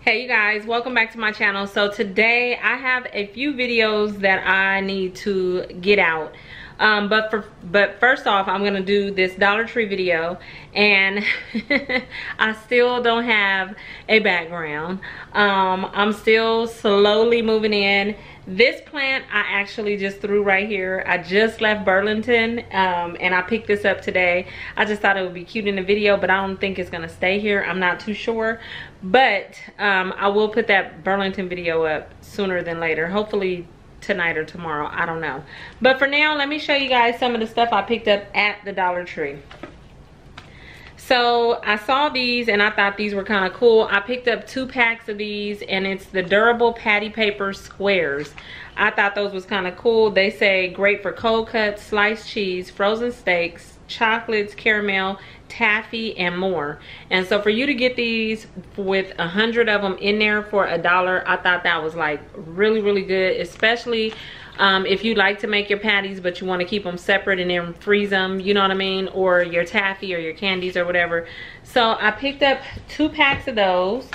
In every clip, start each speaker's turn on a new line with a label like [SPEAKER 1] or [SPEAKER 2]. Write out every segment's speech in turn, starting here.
[SPEAKER 1] Hey you guys, welcome back to my channel. So today I have a few videos that I need to get out. But first off, I'm gonna do this Dollar Tree video, and I still don't have a background. I'm still slowly moving in. This plant I actually just threw right here. I just left Burlington, and I picked this up today. I just thought it would be cute in the video, but I don't think it's gonna stay here. I'm not too sure, but I will put that Burlington video up sooner than later, hopefully tonight or tomorrow, I don't know. But for now, let me show you guys some of the stuff I picked up at the Dollar Tree. So I saw these and I thought these were kind of cool. I picked up 2 packs of these, and it's the durable patty paper squares. I thought those was kind of cool. They say great for cold cuts, sliced cheese, frozen steaks, chocolates, caramel, taffy, and more. And so for you to get these with 100 of them in there for $1, I thought that was like really good, especially if you like to make your patties but you want to keep them separate and then freeze them, you know what I mean, or your taffy or your candies or whatever. So I picked up 2 packs of those.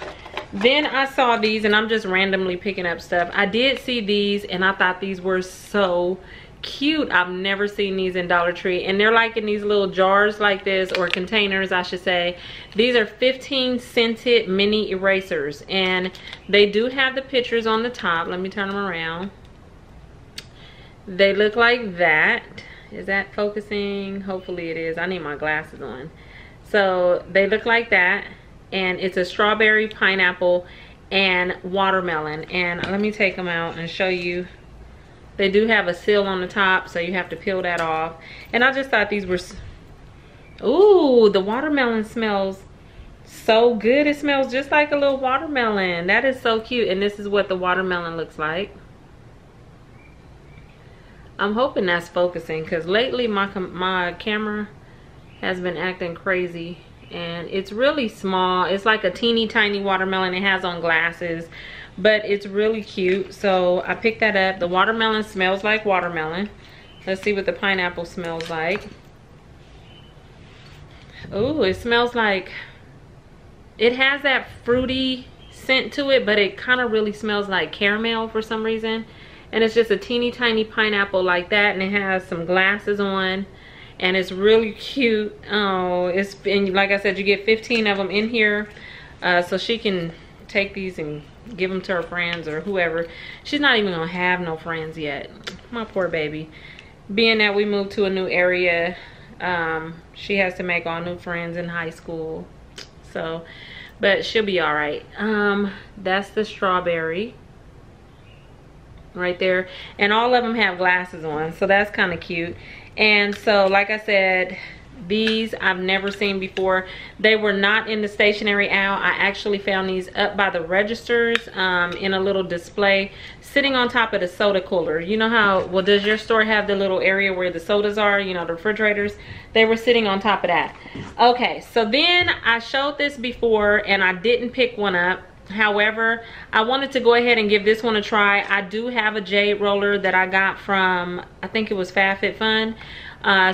[SPEAKER 1] Then I saw these, and I'm just randomly picking up stuff. I did see these and I thought these were so cute. I've never seen these in Dollar Tree, and they're like in these little jars like this, or containers I should say. These are 15 scented mini erasers, and they do have the pictures on the top. Let me turn them around. They look like that. Is that focusing? Hopefully it is. I need my glasses on. So they look like that, and it's a strawberry, pineapple, and watermelon. And let me take them out and show you. They do have a seal on the top, so you have to peel that off. And I just thought these were, ooh, the watermelon smells so good. It smells just like a little watermelon. That is so cute. And this is what the watermelon looks like. I'm hoping that's focusing, because lately my camera has been acting crazy. And it's really small. It's like a teeny tiny watermelon. It has on glasses, but it's really cute. So I picked that up. The watermelon smells like watermelon. Let's see what the pineapple smells like. Oh, it smells like, it has that fruity scent to it, but it kind of really smells like caramel for some reason. And it's just a teeny tiny pineapple like that, and it has some glasses on, and it's really cute. Oh, it's, and like I said, you get 15 of them in here, so she can take these and give them to her friends or whoever. She's not even gonna have no friends yet, my poor baby. Being that we moved to a new area, she has to make all new friends in high school, so, but she'll be all right. That's the strawberry right there, and all of them have glasses on, so that's kind of cute. And so like I said, these I've never seen before. They were not in the stationery aisle. I actually found these up by the registers, in a little display sitting on top of the soda cooler. You know how, well, does your store have the little area where the sodas are, you know, the refrigerators? They were sitting on top of that. Okay, so then I showed this before and I didn't pick one up. However, I wanted to go ahead and give this one a try. I do have a jade roller that I got from, I think it was FabFitFun.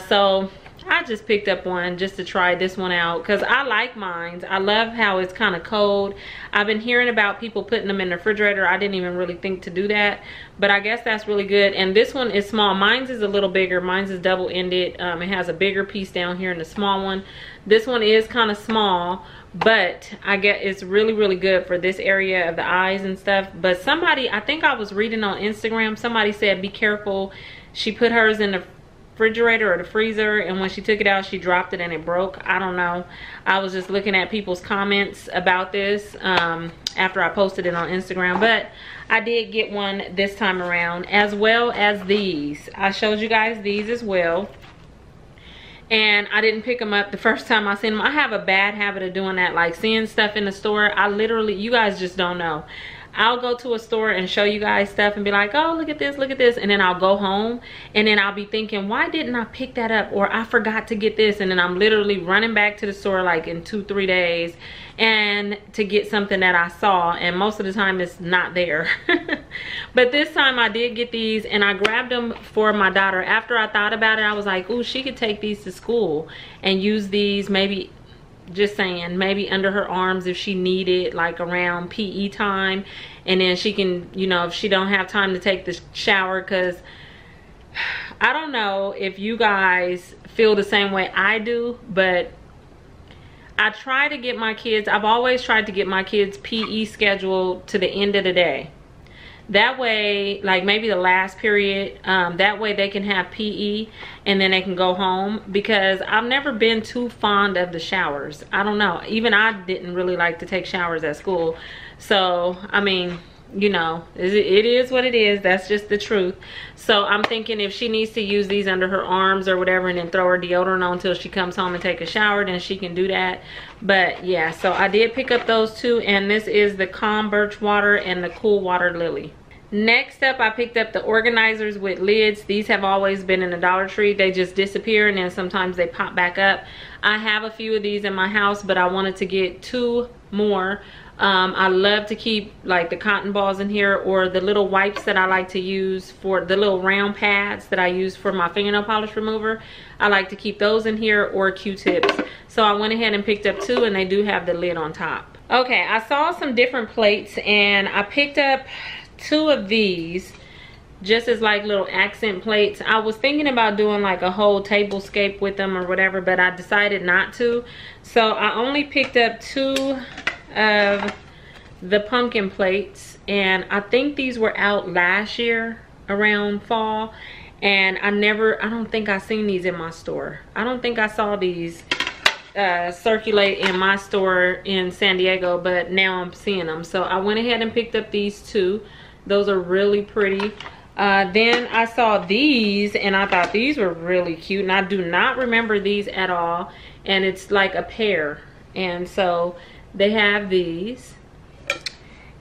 [SPEAKER 1] So I just picked up one just to try this one out, because I like mine. I love how it's kind of cold. I've been hearing about people putting them in the refrigerator. I didn't even really think to do that, but I guess that's really good. And this one is small. Mine's is a little bigger. Mine's is double-ended. It has a bigger piece down here and a small one. This one is kind of small, but I get it's really good for this area of the eyes and stuff. But somebody, I think I was reading on Instagram, somebody said be careful. She put hers in the refrigerator or the freezer, and when she took it out she dropped it and it broke. I don't know. I was just looking at people's comments about this after I posted it on Instagram. But I did get one this time around, as well as these. I showed you guys these as well, and I didn't pick them up the first time I seen them. I have a bad habit of doing that, like seeing stuff in the store. I literally, you guys just don't know, I'll go to a store and show you guys stuff and be like, oh, look at this, and then I'll go home and then I'll be thinking, why didn't I pick that up, or I forgot to get this, and then I'm literally running back to the store like in 2-3 days and to get something that I saw, and most of the time it's not there. But this time I did get these, and I grabbed them for my daughter. After I thought about it, I was like, ooh, she could take these to school and use these maybe just saying, maybe under her arms if she needed, like around PE time, and then she can, you know, if she don't have time to take the shower. Because I don't know if you guys feel the same way I do, but I try to get my kids, I've always tried to get my kids' PE schedule to the end of the day. That way, like maybe the last period, that way they can have PE and then they can go home. Because I've never been too fond of the showers. I don't know. Even I didn't really like to take showers at school. So, I mean, you know, it is what it is. That's just the truth. So I'm thinking if she needs to use these under her arms or whatever and then throw her deodorant on until she comes home and take a shower, then she can do that. But yeah, so I did pick up those two, and this is the Calm Birch Water and the Cool Water Lily. Next up, I picked up the organizers with lids. These have always been in the Dollar Tree. They just disappear and then sometimes they pop back up. I have a few of these in my house, but I wanted to get 2 more. I love to keep like the cotton balls in here, or the little wipes that I like to use for the little round pads that I use for my fingernail polish remover. I like to keep those in here, or Q-tips. So I went ahead and picked up 2, and they do have the lid on top. Okay, I saw some different plates, and I picked up 2 of these just as like little accent plates. I was thinking about doing like a whole tablescape with them or whatever, but I decided not to. So I only picked up 2 of the pumpkin plates, and I think these were out last year around fall, and I don't think I seen these in my store. I don't think I saw these circulate in my store in San Diego, but now I'm seeing them. So I went ahead and picked up these 2. Those are really pretty. Then I saw these, and I thought these were really cute, and I do not remember these at all. And it's like a pear, and so they have these,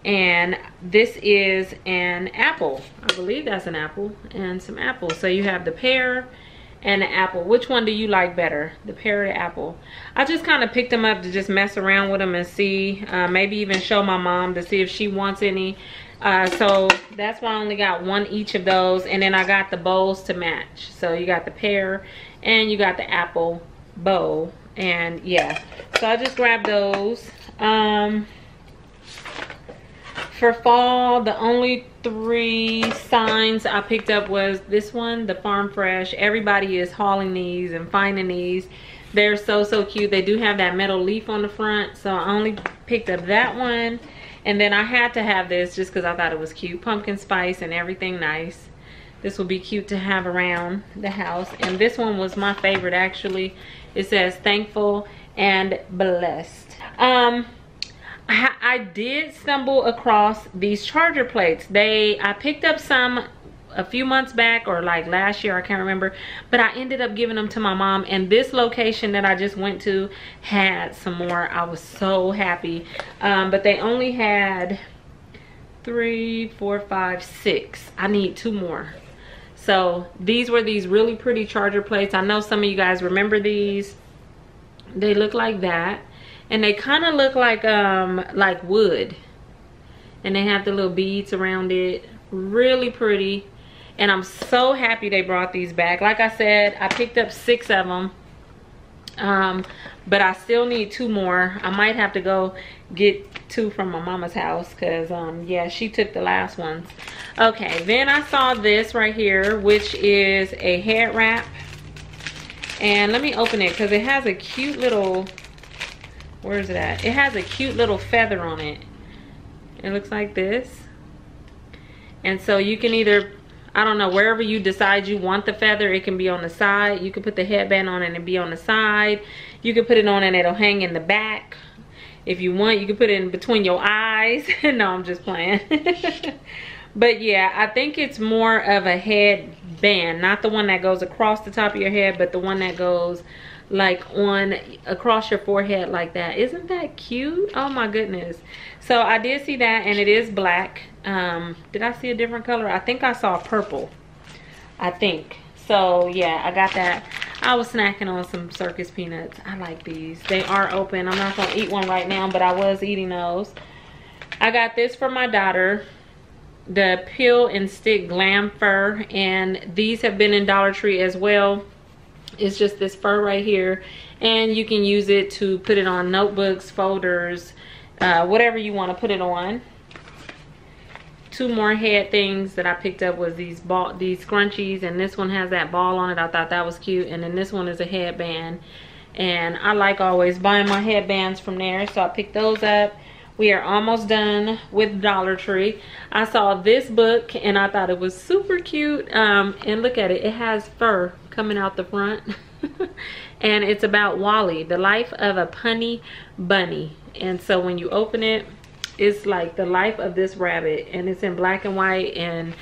[SPEAKER 1] and this is an apple. I believe that's an apple and some apples. So you have the pear and the apple. Which one do you like better, the pear or the apple? I just kind of picked them up to just mess around with them and see, maybe even show my mom to see if she wants any. So that's why I only got 1 each of those, and then I got the bowls to match. So you got the pear and you got the apple bowl, and yeah, so I just grabbed those. For fall, the only 3 signs I picked up was this one, the Farm Fresh. Everybody is hauling these and finding these. They're so cute. They do have that metal leaf on the front, so I only picked up that one. And then I had to have this just because I thought it was cute. Pumpkin spice and everything nice. This will be cute to have around the house. And this one was my favorite, actually. It says thankful and blessed. I did stumble across these charger plates. I picked up some a few months back, or like last year, I can't remember, but I ended up giving them to my mom, and this location that I just went to had some more. I was so happy. But they only had 3, 4, 5, 6. I need 2 more. So these were these really pretty charger plates. I know some of you guys remember these. They look like that, and they kind of look like wood, and they have the little beads around it. Really pretty. And I'm so happy they brought these back. Like I said, I picked up 6 of them, but I still need 2 more. I might have to go get 2 from my mama's house, because yeah, she took the last ones. Okay, then I saw this right here, which is a head wrap, and let me open it because it has a cute little, where is it at? It has a cute little feather on it. It looks like this. And so you can either, I don't know, wherever you decide you want the feather, it can be on the side. You can put the headband on and it'll be on the side. You can put it on and it'll hang in the back. If you want, you can put it in between your eyes. No, I'm just playing. But yeah, I think it's more of a headband, not the one that goes across the top of your head, but the one that goes like on across your forehead like that. Isn't that cute? Oh my goodness. So I did see that, and it is black. Did I see a different color? I think I saw purple, I think. So yeah, I got that. I was snacking on some Circus Peanuts. I like these. They are open. I'm not gonna eat one right now, but I was eating those. I got this for my daughter, the Peel and Stick Glam Fur, and these have been in Dollar Tree as well. It's just this fur right here, and you can use it to put it on notebooks, folders, whatever you want to put it on. Two more head things that I picked up was these scrunchies, and this one has that ball on it. I thought that was cute. And then this one is a headband, and I like always buying my headbands from there, so I picked those up. We are almost done with Dollar Tree. I saw this book and I thought it was super cute, and look at it, it has fur coming out the front. And it's about Wally, the life of a punny bunny. And so when you open it, it's like the life of this rabbit, and it's in black and white, and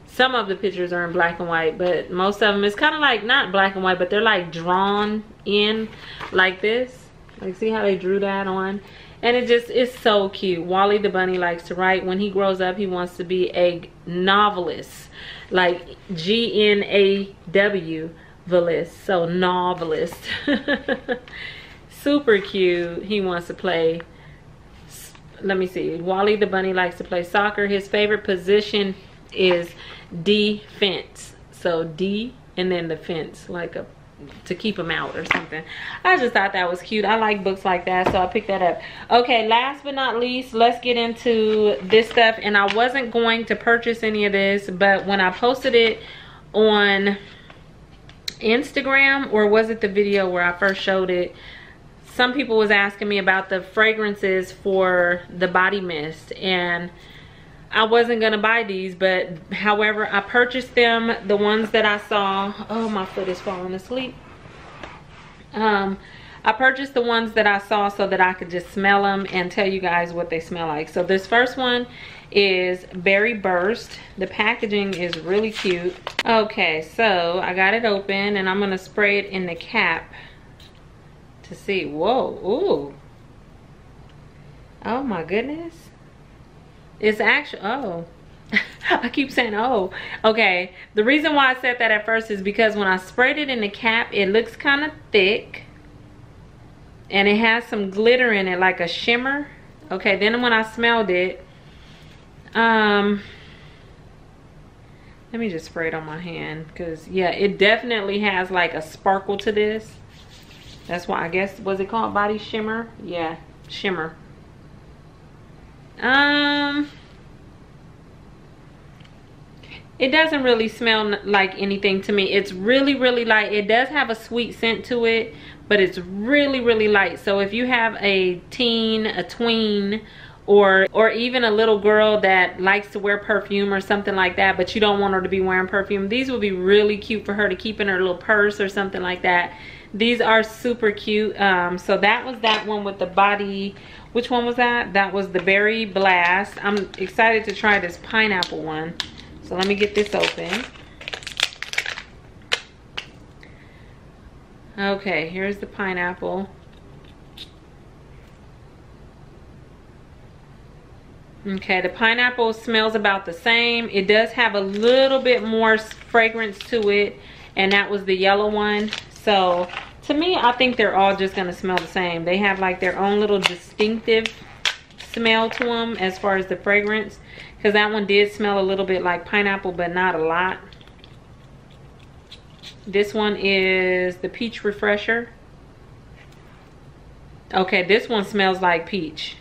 [SPEAKER 1] some of the pictures are in black and white, but most of them is kind of like not black and white, but they're like drawn in like this. Like, see how they drew that on? And it just is so cute. Wally the bunny likes to write. When he grows up, he wants to be a novelist, like G-N-A-W -velist, so novelist. Super cute. He wants to play, let me see, Wally the bunny likes to play soccer. His favorite position is defense. So D and then the fence, like a, to keep him out or something. I just thought that was cute. I like books like that, so I picked that up. Okay, last but not least, let's get into this stuff. And I wasn't going to purchase any of this, but when I posted it on Instagram, or was it the video where I first showed it, some people was asking me about the fragrances for the body mist, and I wasn't gonna buy these, but however I purchased them, the ones that I saw. Oh, my foot is falling asleep. I purchased the ones that I saw so that I could just smell them and tell you guys what they smell like. So this first one is Berry Burst. The packaging is really cute. Okay, so I got it open and I'm gonna spray it in the cap to see. Whoa, ooh. Oh my goodness. It's actually, oh, I keep saying oh. Okay, the reason why I said that at first is because when I sprayed it in the cap, it looks kind of thick. And it has some glitter in it, like a shimmer. Okay, then when I smelled it, let me just spray it on my hand. Because, yeah, it definitely has like a sparkle to this. That's why I guess, was it called body shimmer? Yeah, shimmer. It doesn't really smell like anything to me. It's really, really light. It does have a sweet scent to it, but it's really, really light. So if you have a teen, a tween, or even a little girl that likes to wear perfume or something like that, but you don't want her to be wearing perfume, these would be really cute for her to keep in her little purse or something like that. These are super cute. So that was that one with the body. Which one was that? That was the Berry Blast. I'm excited to try this pineapple one. So let me get this open. Okay, here's the pineapple. Okay, the pineapple smells about the same. It does have a little bit more fragrance to it, and that was the yellow one. So to me, I think they're all just gonna smell the same. They have like their own little distinctive smell to them as far as the fragrance, because that one did smell a little bit like pineapple, but not a lot. This one is the Peach Refresher. Okay, this one smells like peach.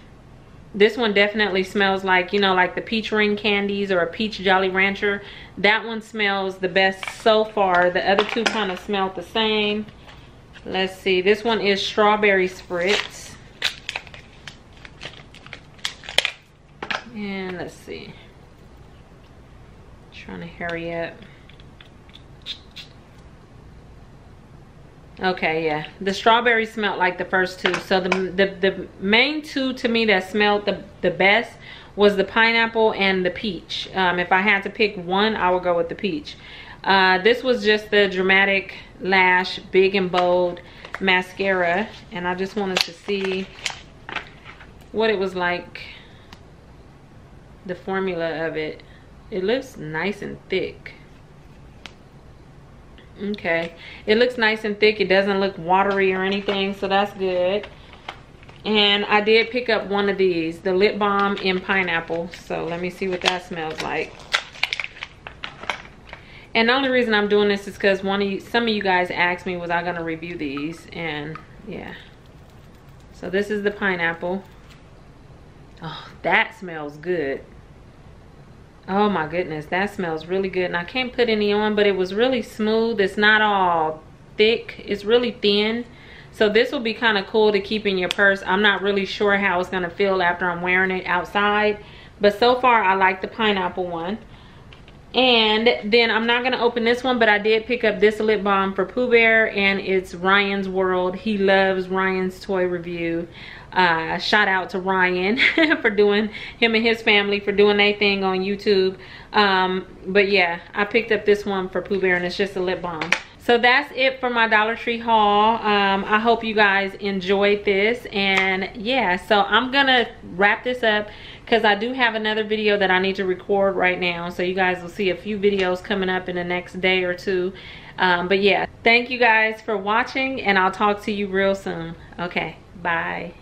[SPEAKER 1] This one definitely smells like, you know, like the peach ring candies or a peach Jolly Rancher. That one smells the best so far. The other two kind of smelled the same. Let's see, this one is Strawberry Spritz. And let's see. Trying to hurry up. Okay, yeah, the strawberry smelled like the first two. So the main two to me that smelled the best was the pineapple and the peach. If I had to pick one, I would go with the peach. This was just the Dramatic Lash Big and Bold mascara, and I just wanted to see what it was like, the formula of it. It looks nice and thick. Okay, it looks nice and thick. It doesn't look watery or anything, so that's good. And I did pick up one of these, the lip balm in pineapple. So let me see what that smells like. And the only reason I'm doing this is because some of you guys asked me was I gonna review these, and yeah. So this is the pineapple. Oh, that smells good. Oh my goodness, that smells really good. And I can't put any on, but it was really smooth. It's not all thick, it's really thin. So this will be kind of cool to keep in your purse. I'm not really sure how it's gonna feel after I'm wearing it outside, but so far I like the pineapple one. And then I'm not gonna open this one, but I did pick up this lip balm for Pooh Bear, and it's Ryan's World. He loves Ryan's toy review. Shout out to Ryan for doing, him and his family for doing their thing on YouTube. But yeah, I picked up this one for Pooh Bear, and it's just a lip balm. So that's it for my Dollar Tree haul. I hope you guys enjoyed this, and yeah, so I'm gonna wrap this up because I do have another video that I need to record right now, so you guys will see a few videos coming up in the next day or two. But yeah, thank you guys for watching, and I'll talk to you real soon. Okay, bye.